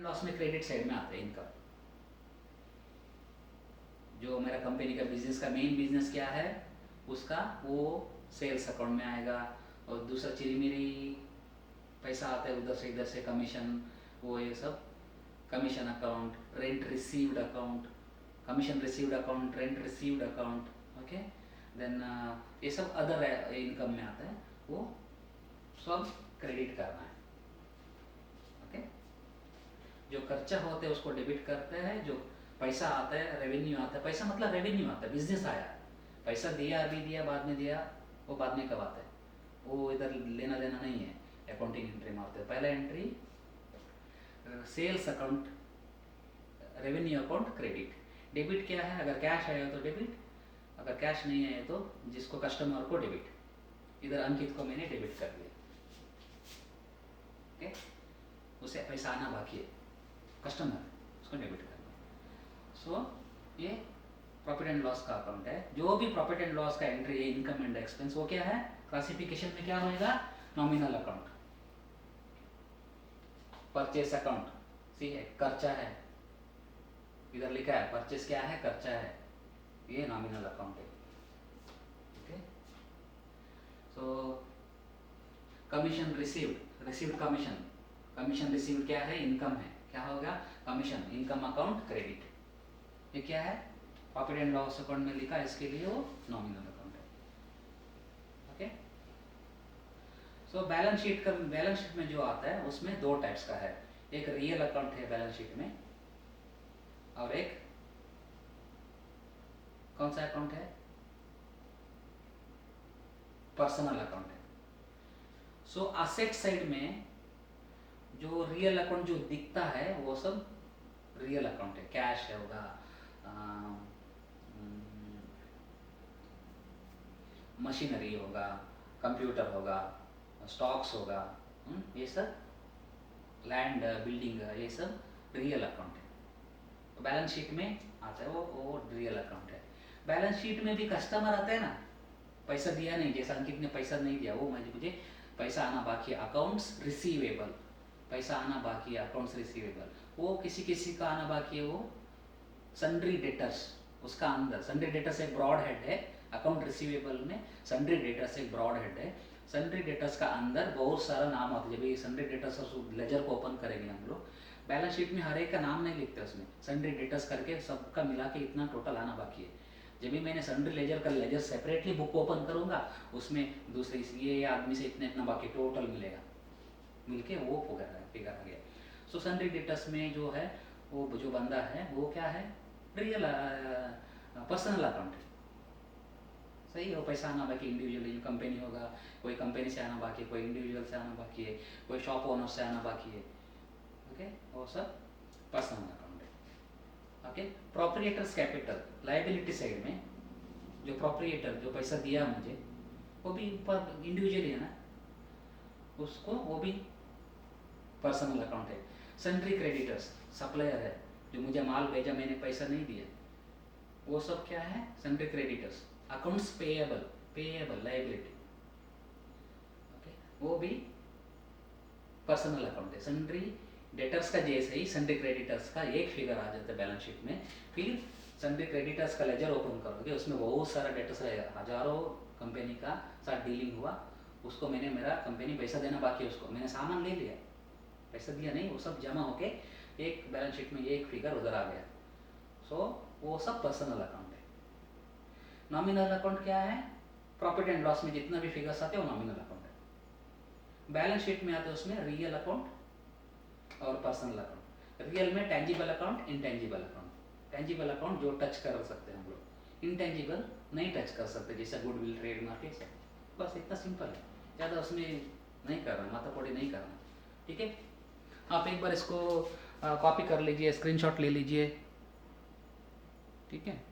Loss में credit side में आते हैं इनकम। जो मेरा कंपनी का बिजनेस का मेन बिजनेस क्या है उसका वो सेल्स अकाउंट में आएगा। और दूसरा चीज मेरी पैसा आता है उधर से इधर से कमीशन, वो ये सब commission account, rent received account, commission received account, rent received account, okay. Then ये सब अदर इनकम में आता है, वो सब क्रेडिट करना है, ओके। जो खर्चा होते हैं उसको डेबिट करते हैं, जो पैसा आता है रेवेन्यू आता है, पैसा मतलब रेवेन्यू आता है, बिजनेस आया, पैसा दिया अभी दिया बाद में दिया वो बाद में कब आता है, वो इधर लेना देना नहीं है। अकाउंटिंग एंट्री मारते हैं, पहला entry sales account, revenue account credit. Debit क्या है, अगर कैश आया तो डेबिट, अगर कैश नहीं आया तो जिसको कस्टमर को डेबिट। इधर अंकित को मैंने डेबिट कर दिया, ओके। उसे पैसा आना बाकी है, कस्टमर उसको डेबिट कर दिया। सो ये प्रॉफिट एंड लॉस का अकाउंट है। जो भी प्रॉफिट एंड लॉस का एंट्री है इनकम एंड एक्सपेंस, वो क्या है क्लासिफिकेशन में क्या होएगा, नॉमिनल अकाउंट। परचेस अकाउंट सी है, खर्चा है, इधर लिखा है परचेस क्या है, खर्चा है, ये नॉमिनल अकाउंट है, ओके। सो commission received, received commission, commission received क्या है, इनकम है, क्या होगा कमीशन, इनकम अकाउंट क्रेडिट। ये क्या है प्रॉफिट एंड लॉस अकाउंट में लिखा है, इसके लिए वो नॉमिनल अकाउंट है, ओके। सो बैलेंस शीट का, बैलेंस शीट में जो आता है उसमें दो टाइप्स का है, एक रियल अकाउंट है बैलेंस शीट में, और एक कौन सा अकाउंट है, पर्सनल अकाउंट है। सो असेट साइड में जो रियल अकाउंट जो दिखता है वो सब रियल अकाउंट है, कैश होगा, मशीनरी होगा, कंप्यूटर होगा, स्टॉक्स होगा, ये सब लैंड बिल्डिंग, ये सब रियल अकाउंट है। तो बैलेंस शीट में आता है वो रियल अकाउंट है। बैलेंस शीट में भी कस्टमर आता है ना, पैसा दिया नहीं, जैसा अंकित ने पैसा नहीं दिया, वो मुझे पैसा आना बाकी है, अकाउंट्स रिसीवेबल, पैसा आना बाकी है, अकाउंट्स रिसीवेबल। वो किसी किसी का आना बाकी है, वो सन्ड्री डेटर्स, उसका अंदर सन्ड्री डेटर्स एक ब्रॉड हेड है, अकाउंट रिसीवेबल में सन्ड्री डेटर्स एक ब्रॉड हेड है। सन्ड्री डेटर्स का अंदर बहुत सारा नाम आता है। जब ये सन्ड्री डेटर्स लेजर को ओपन करेंगे हम लोग, बैलेंस शीट में हर एक का नाम नहीं लिखते, उसमें सन्ड्री डेटर्स करके सबका मिला के इतना टोटल आना बाकी है। जब भी मैंने सन्ड्री लेजर का लेजर सेपरेटली बुक ओपन करूंगा, उसमें दूसरे ये आदमी से इतना इतना बाकी टोटल मिलेगा, मिलके वो फिगर आ गया। सो सन्ड्री डेटर्स में जो है वो जो बंदा है वो क्या है, रियल पर्सनल अकाउंट है, सही है। वो पैसा आना बाकी इंडिविजुअल कंपनी होगा, कोई कंपनी से आना बाकी है, कोई इंडिविजुअल से आना बाकी है, कोई शॉप ओनर से आना बाकी है, ओके। वो सब पर्सनल अकाउंट है, ओके। प्रोप्रिएटर्स कैपिटल, लायबिलिटी साइड में जो प्रोप्रिएटर जो पैसा दिया मुझे, वो भी इंडिविजुअली है ना, उसको वो भी पर्सनल अकाउंट है। सन्ड्री क्रेडिटर्स, सप्लायर है, जो मुझे माल भेजा मैंने पैसा नहीं दिया, वो सब क्या है sundry creditors. Accounts payable, payable liability, okay, वो भी पर्सनल अकाउंट है। सन्ड्री डेटर्स का जैसे ही सन्ड्री क्रेडिटर्स का एक फिगर आ जाता है बैलेंस शीट में, फिर सन्ड्री क्रेडिटर्स का लेजर ओपन करोगे, उसमें बहुत सारा डेटर्स रहेगा, हजारों कंपनी का साथ डीलिंग हुआ, उसको मैंने मेरा कंपनी पैसा देना बाकी है, उसको मैंने सामान ले लिया, पैसा दिया नहीं, वो सब जमा होके एक बैलेंस शीट में एक फिगर उधर आ गया। सो वो सब पर्सनल अकाउंट है। नॉमिनल अकाउंट क्या है, प्रॉफिट एंड लॉस में जितना भी फिगर्स आते हैं वो नॉमिनल अकाउंट है। बैलेंस शीट में आते हैं उसमें रियल अकाउंट और पर्सनल अकाउंट। रियल में tangible account, intangible account. Tangible account जो टच कर सकते हैं हम लोग, इनटेंजिबल नहीं टच कर सकते, जैसे गुडविल, ट्रेडमार्क, ये सब। बस इतना सिंपल है, ज़्यादा उसमें नहीं करना, माथापच्ची नहीं करना, ठीक है। आप एक बार इसको कॉपी कर लीजिए, स्क्रीनशॉट ले लीजिए, ठीक है।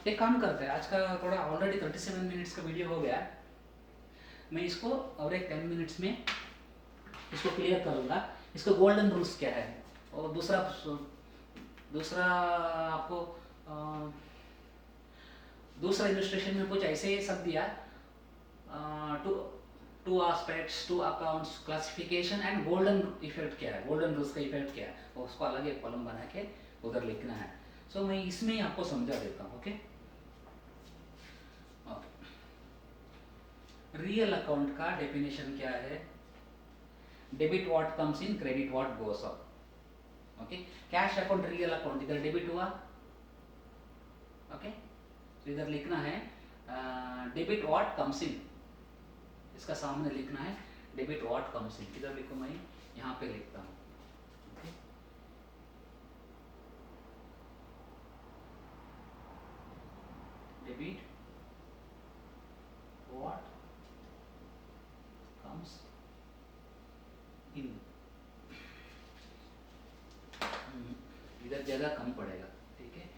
एक काम करते हैं, आज का थोड़ा ऑलरेडी 37 मिनट्स का वीडियो हो गया, मैं इसको और एक 10 मिनट्स में इसको क्लियर करूँगा। इसका गोल्डन रूल्स क्या है, और दूसरा आपको दूसरा इलस्ट्रेशन में कुछ ऐसे सब दिया, two two aspects, two accounts, classification and golden effect क्या है, गोल्डन रूल्स का इफेक्ट क्या है, वो उसको अलग एक कॉलम बना के उधर लिखना है। सो मैं इसमें ही आपको समझा देता हूँ। ओके, रियल अकाउंट का डेफिनेशन क्या है? Debit what comes in, credit what goes out. Okay, cash account, real account, इधर डेबिट हुआ। ओके, तो इधर लिखना है डेबिट व्हाट कम्स इन, इसका सामने लिखना है डेबिट व्हाट कम्स इन। इधर लिखो, मैं यहाँ पे लिखता हूँ। ओके, डेबिट व्हाट कम्स इन, इधर जगह कम पड़ेगा, ठीक है।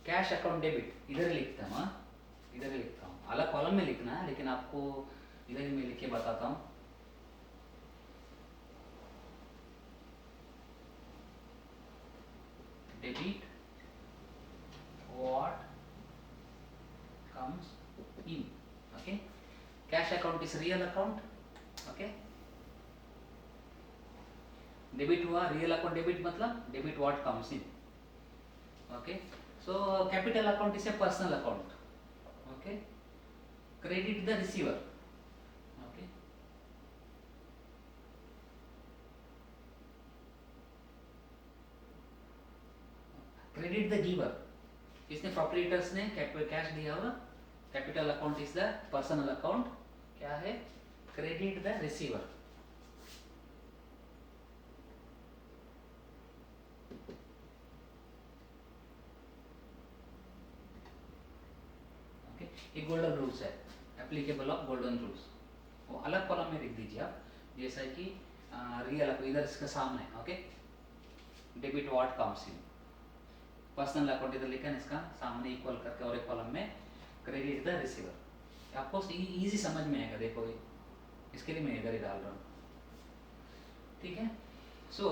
कैश अकाउंट डेबिट इधर लिखता हूँ, इधर ही लिखता हूँ, अलग कॉलम में लिखना है लेकिन आपको इधर ही मैं लिख के बताता हूँ। Debit what comes in. Okay, cash account is real account. Okay, debit हुआ, रियल अकाउंट डेबिट मतलब debit what comes in. Okay, so capital account is A personal account. Okay, credit the receiver. Okay, credit the giver, इसने proprietors ने cash दिया हुआ। Capital account is the personal account, क्या है? Credit the receiver. Okay, ये golden rules है, applicable of golden rules, वो अलग कॉलम में लिख दीजिए आप, जैसा कि रियल इधर इसके सामने। Okay, debit what comes in, personal account इधर लिखा है, इसका सामने इक्वल करके और एक कॉलम में क्रेडिट द रिसीवर। आपको इजी समझ में आएगा, देखो इसके लिए मैं इधर ही डाल रहा हूँ, ठीक है। So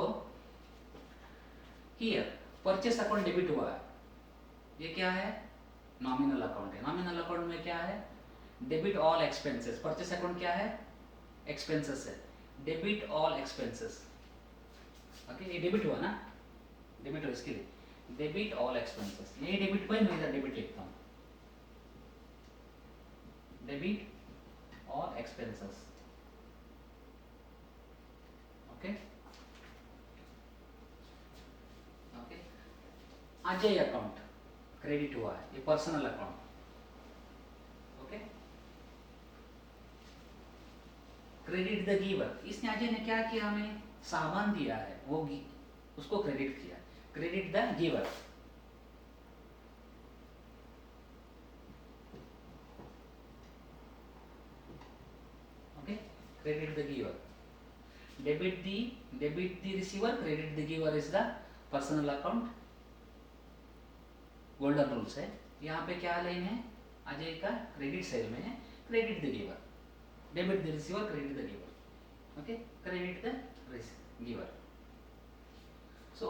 here purchase account debit हुआ है, ये क्या है? नॉमिनल अकाउंट है। नॉमिनल अकाउंट में क्या है? Debit all expenses. Purchase account क्या है? एक्सपेंसेस है, डेबिट ऑल एक्सपेंसेस। ओके, ये डेबिट हुआ ना, डेबिट हुआ, इसके लिए डेबिट ऑल एक्सपेंसेस, ये डेबिट पर मैं इधर डेबिट लिखता हूँ, debit all expenses. Okay, okay, Ajay account credit हुआ है, ये personal account. Okay, credit the giver, इसने अजय ने क्या किया? हमें सामान दिया है, वो उसको क्रेडिट किया, credit the giver. Okay, credit the giver, debit the receiver, credit the giver is the personal account. Golden rules है। यहाँ पे क्या लाइन है? अजय का क्रेडिट सेल में है, credit the giver, debit the receiver, credit the giver. Okay, credit the giver. So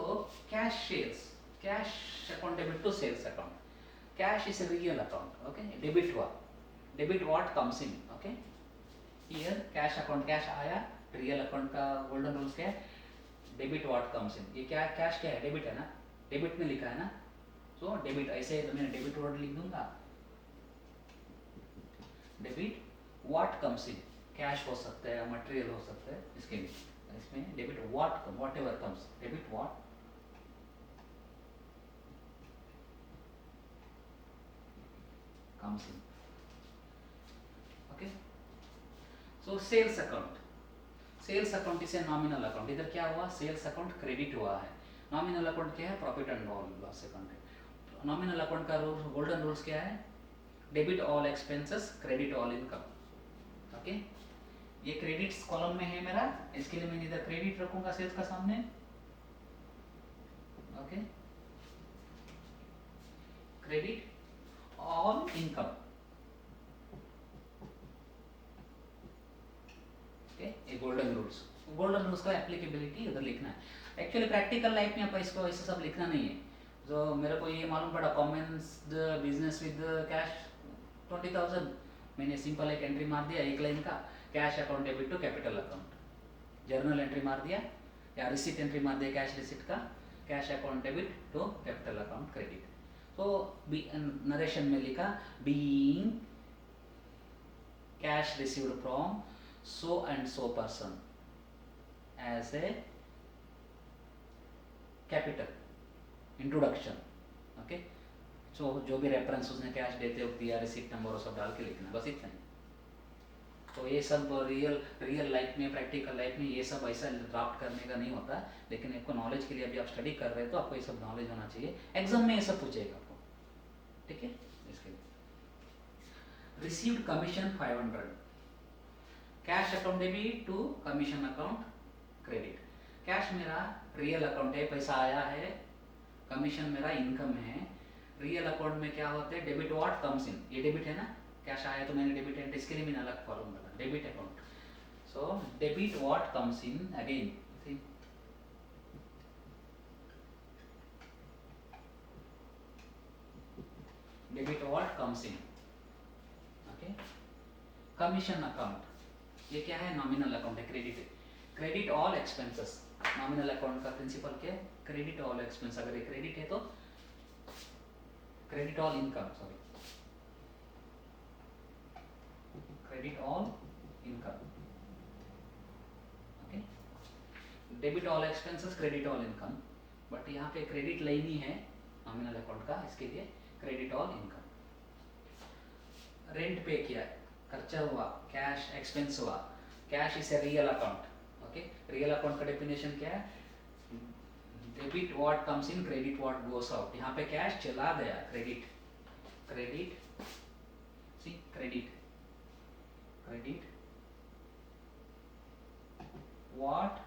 cash sales, cash account debit to sales account, cash is a real account. Okay, debit हुआ, debit what comes in. Okay, here cash account, cash आया, real account का golden rules क्या है? Debit what comes in. ये क्या, cash क्या है? Debit है ना, डेबिट में लिखा है ना, सो डेबिट, ऐसे तो मैं डेबिट वर्ड लिख दूंगा, debit what comes in, cash हो सकता है, मटेरियल हो सकता है, इसके लिए इसमें debit what, whatever comes, debit what comes in. Okay, so sales account, sales account is a nominal account. इधर क्या हुआ? सेल्स अकाउंट क्रेडिट हुआ है। नॉमिनल अकाउंट क्या है? प्रॉफिट एंड लॉस अकाउंट है। नॉमिनल अकाउंट का रूल, गोल्डन रूल्स क्या है? Debit all expenses, credit all income. Okay, ये क्रेडिट्स कॉलम में है मेरा, इसके लिए मैं इधर क्रेडिट रखूंगा सेल्स का सामने। Okay, credit all income. Okay, ये गोल्डन रूल्स, गोल्डन रूल्स का एप्लीकेबिलिटी उधर लिखना है। एक्चुअली प्रैक्टिकल लाइफ में आप इसको ऐसे सब लिखना नहीं है। जो मेरे को ये मालूम पड़ा, commence the business with cash 20,000, मैंने सिंपल एक एंट्री मार दिया एक लाइन का, cash account debit to capital account, journal entry मार दिया या रिसीट एंट्री मार दिया कैश रिसीट का, cash account debit to capital account credit. तो नरेशन में लिखा being cash received from so and so person as a capital introduction. Okay, so जो भी रेफरेंस उसने कैश देते वक्त दिया, रिसीट नंबर वो सब डाल के लिखना, बस इतना ही। तो ये सब रियल लाइफ में, प्रैक्टिकल लाइफ में ये सब ऐसा ड्राफ्ट करने का नहीं होता, लेकिन आपको नॉलेज के लिए अभी आप स्टडी कर रहे हैं तो आपको ये सब नॉलेज होना चाहिए, एग्जाम में ये सब पूछेगा आपको, ठीक है। इसके लिए received commission 500, cash account debit to commission account credit. Cash मेरा रियल अकाउंट है, पैसा आया है, कमीशन मेरा इनकम है। रियल अकाउंट में क्या होते हैं, डेबिट व्हाट कम्स इन, ये डेबिट है ना, कैश आया तो मैंने डेबिट है, इसके लिए मैंने अलग कॉलम बना debit account. So debit what comes in again, debit what comes in, okay. Commission account ये क्या है, नॉमिनल अकाउंट है, क्रेडिट है। Credit all expenses, nominal account का प्रिंसिपल क्या है, क्रेडिट ऑल एक्सपेंस। अगर ये क्रेडिट है तो credit all income, sorry credit all income, okay. Debit all expenses, credit all income, but यहाँ पे क्रेडिट लेनी है नॉमिनल अकाउंट का, इसके लिए क्रेडिट ऑल इनकम। रेंट पे किया, खर्चा हुआ, कैश एक्सपेंस हुआ, cash is a real account, okay. Real account का डेफिनेशन क्या है, debit what comes in, credit what goes out. यहाँ पे कैश चला गया, क्रेडिट, क्रेडिट सी credit, credit what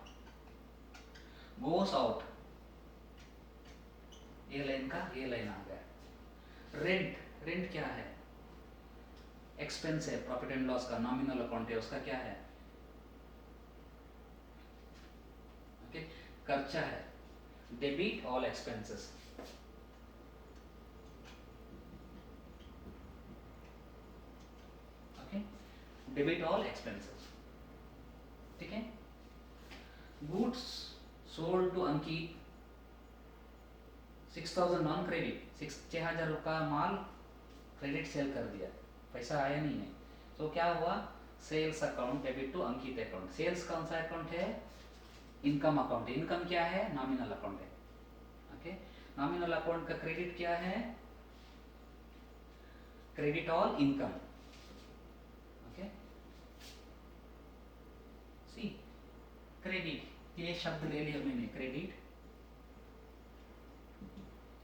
goes out, ये लाइन का ये लाइन आ गया। रेंट, रेंट क्या है, एक्सपेंस है, प्रॉफिट एंड लॉस का नॉमिनल अकाउंट है, उसका क्या है, ओके। खर्चा है, debit all expenses, okay, debit all expenses, ठीक है। गुड्स सोल्ड टू अंकित 6000 नॉन क्रेडिट, 6000 का माल क्रेडिट सेल कर दिया, पैसा आया नहीं है, तो क्या हुआ, sales account debit to Ankit account. Sales कौन सा अकाउंट है, इनकम अकाउंट है। इनकम क्या है, नॉमिनल अकाउंट है, ओके। नॉमिनल अकाउंट का क्रेडिट क्या है, क्रेडिट ऑल इनकम, ओके। सी क्रेडिट, ये शब्द ले लिया मैंने, क्रेडिट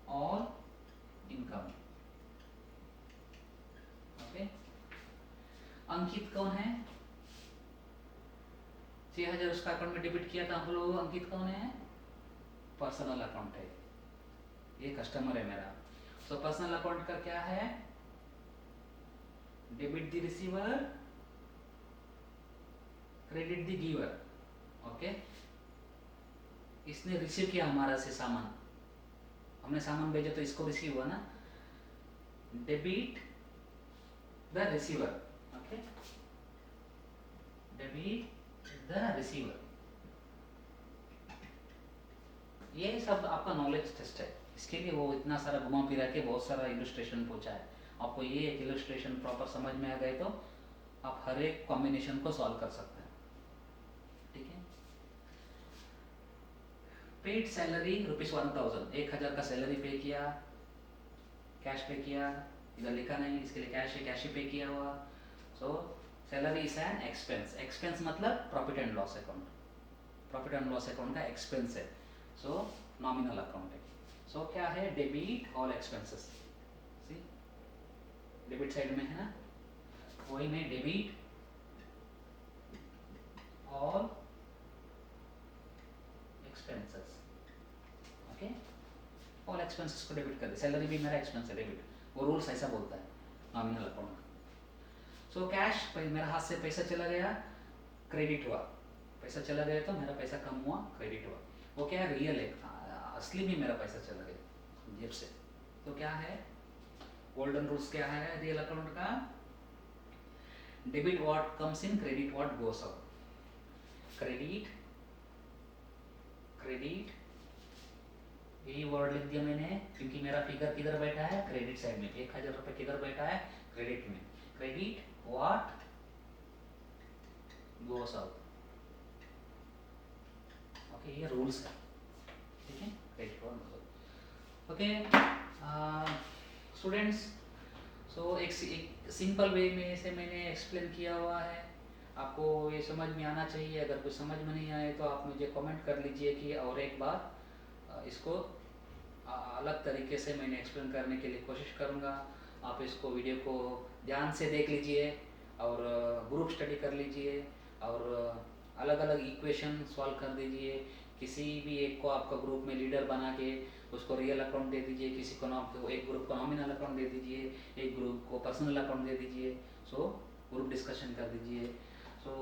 ऑल इनकम, ओके। अंकित कौन है, 6000 उसका अकाउंट में डेबिट किया था हम लोग, अंकित कौन है, पर्सनल अकाउंट है, ये कस्टमर है मेरा। सो पर्सनल अकाउंट का क्या है, debit the receiver, credit the giver, okay. इसने रिसीव किया हमारा से सामान, हमने सामान भेजा तो इसको रिसीव हुआ ना, debit the receiver, okay, debit the receiver. ये सब आपका नॉलेज टेस्ट है, इसके लिए वो इतना सारा घुमा फिरा के बहुत सारा इलस्ट्रेशन पूछा है। आपको ये एक इलस्ट्रेशन प्रॉपर समझ में आ गए तो आप हर एक कॉम्बिनेशन को सॉल्व कर सकते हैं, ठीक है। पेड सैलरी ₹1000, 1000 का सैलरी पे किया, कैश पे किया, इधर लिखा नहीं, इसके लिए कैश है, कैश ही पे किया हुआ। So salary is an expense, expense मतलब profit and loss account, profit and loss account का एक्सपेंस है, सो नॉमिनल अकाउंट है। सो क्या है, debit all expenses, see debit side में है ना, वही में debit all expenses, okay. All expenses को डेबिट कर दे, सैलरी भी मेरा एक्सपेंस है, डेबिट, वो रूल्स ऐसा बोलता है नॉमिनल अकाउंट। सो कैश, मेरा हाथ से पैसा चला गया, क्रेडिट हुआ, पैसा चला गया तो मेरा पैसा कम हुआ, क्रेडिट हुआ। वो क्या है, रियल है, असली में मेरा पैसा चला गया जेब से, तो क्या है, गोल्डन रूल्स क्या है रियल अकाउंट का, debit what comes in, credit what goes out. Credit, credit, यही वर्ड लिख दिया मैंने क्योंकि मेरा फिगर किधर बैठा है, क्रेडिट साइड में। 1000 रुपये किधर बैठा है, क्रेडिट में। Credit what goes out. Okay, ये रूल्स है, ठीक है। Credit what goes out. Okay students, so एक सिंपल वे में से मैंने एक्सप्लेन किया हुआ है, आपको ये समझ में आना चाहिए। अगर कुछ समझ में नहीं आए तो आप मुझे कमेंट कर लीजिए कि और एक बार इसको अलग तरीके से मैंने एक्सप्लेन करने के लिए कोशिश करूँगा। आप इसको वीडियो को ध्यान से देख लीजिए और ग्रुप स्टडी कर लीजिए और अलग अलग इक्वेशन सॉल्व कर दीजिए। किसी भी एक को आपका ग्रुप में लीडर बना के उसको रियल अकाउंट दे दीजिए, किसी को एक ग्रुप को नॉमिनल अकाउंट दे दीजिए, एक ग्रुप को पर्सनल अकाउंट दे दीजिए। सो ग्रुप डिस्कशन कर दीजिए। सो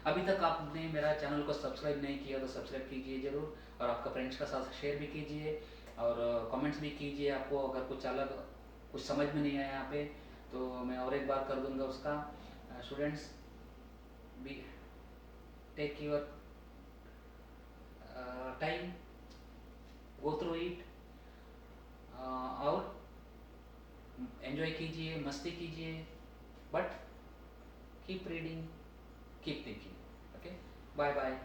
अभी तक आपने मेरा चैनल को सब्सक्राइब नहीं किया तो सब्सक्राइब कीजिए ज़रूर, और आपका फ्रेंड्स का साथ शेयर भी कीजिए और कमेंट्स भी कीजिए। आपको अगर कुछ अलग कुछ समझ में नहीं आया यहाँ पे तो मैं और एक बार कर दूंगा उसका। Students, be take your time, go through it और एंजॉय कीजिए, मस्ती कीजिए, but keep reading, keep thinking. Okay, bye bye.